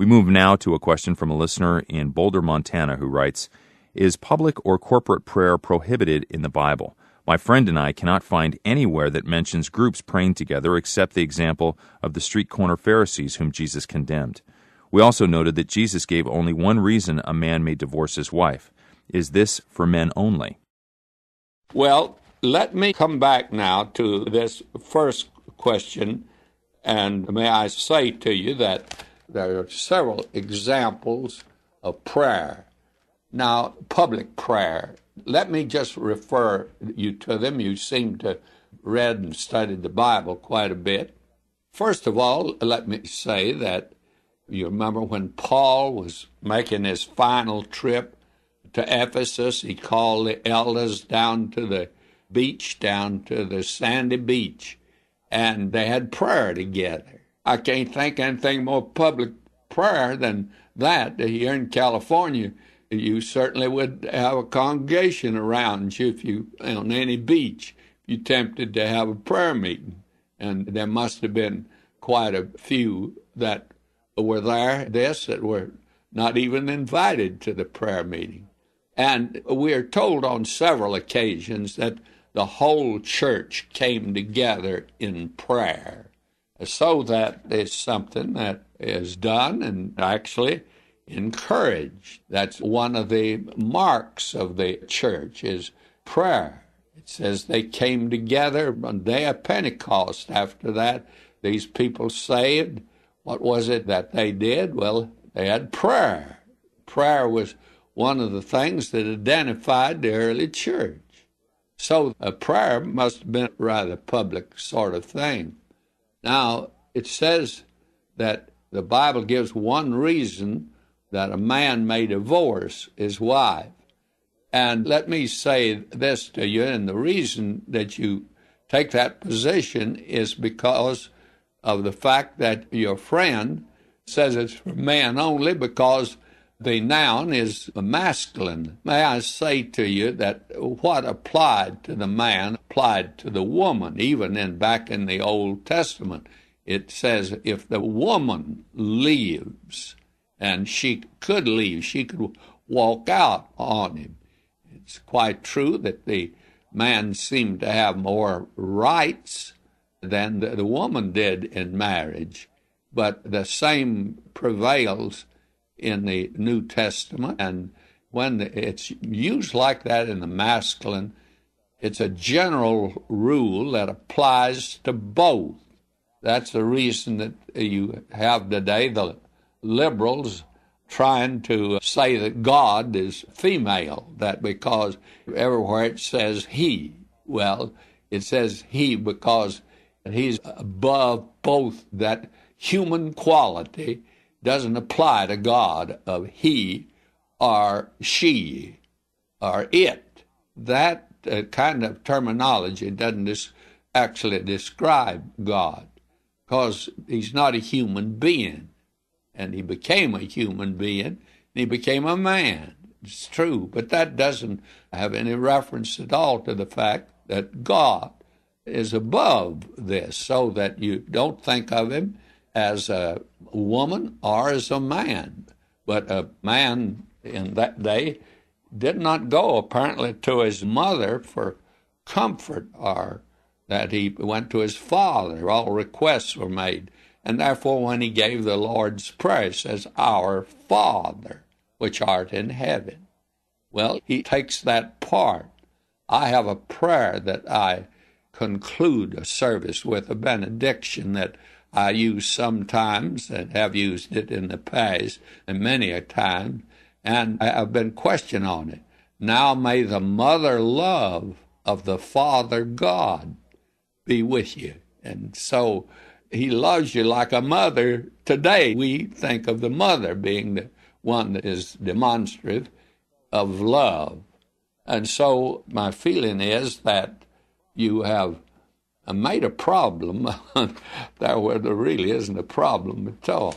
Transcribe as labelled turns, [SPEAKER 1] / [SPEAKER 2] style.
[SPEAKER 1] We move now to a question from a listener in Boulder, Montana, who writes, "Is public or corporate prayer prohibited in the Bible? My friend and I cannot find anywhere that mentions groups praying together except the example of the street corner Pharisees whom Jesus condemned. We also noted that Jesus gave only one reason a man may divorce his wife. Is this for men only?"
[SPEAKER 2] Well, let me come back now to this first question, and may I say to you that there are several examples of prayer. Now, public prayer, let me just refer you to them. You seem to read and studied the Bible quite a bit. First of all, let me say that you remember when Paul was making his final trip to Ephesus, he called the elders down to the beach, down to the sandy beach, and they had prayer together. I can't think anything more public prayer than that. Here in California, you certainly would have a congregation around you if you on any beach, if you tempted to have a prayer meeting. And there must have been quite a few that were there, that were not even invited to the prayer meeting. And we are told on several occasions that the whole church came together in prayer. So that is something that is done and actually encouraged. That's one of the marks of the church is prayer. It says they came together on the day of Pentecost. After that, these people saved. What was it that they did? Well, they had prayer. Prayer was one of the things that identified the early church. So a prayer must have been a rather public sort of thing. Now, it says that the Bible gives one reason that a man may divorce his wife. And let me say this to you, and the reason that you take that position is because of the fact that your friend says it's for men only because the noun is masculine. May I say to you that what applied to the man applied to the woman, even back in the Old Testament. It says if the woman leaves, and she could leave, she could walk out on him. It's quite true that the man seemed to have more rights than the woman did in marriage, but the same prevails in the New Testament, and when it's used like that in the masculine, it's a general rule that applies to both. That's the reason that you have today the liberals trying to say that God is female, that because everywhere it says he. Well, it says he because he's above both. That human quality doesn't apply to God of he or she or it. That kind of terminology doesn't actually describe God, because he's not a human being. And he became a human being, and he became a man. It's true, but that doesn't have any reference at all to the fact that God is above this, so that you don't think of him as a woman or as a man. But a man in that day did not go apparently to his mother for comfort, or that he went to his father. All requests were made. And therefore when he gave the Lord's Prayer, it says, "Our Father, which art in heaven." Well, he takes that part. I have a prayer that I conclude a service with, a benediction that I use sometimes and have used it in the past and many a time, and I have been questioned on it. Now may the mother love of the Father God be with you. And so he loves you like a mother. Today we think of the mother being the one that is demonstrative of love. And so my feeling is that you have made a problem there where there really isn't a problem at all.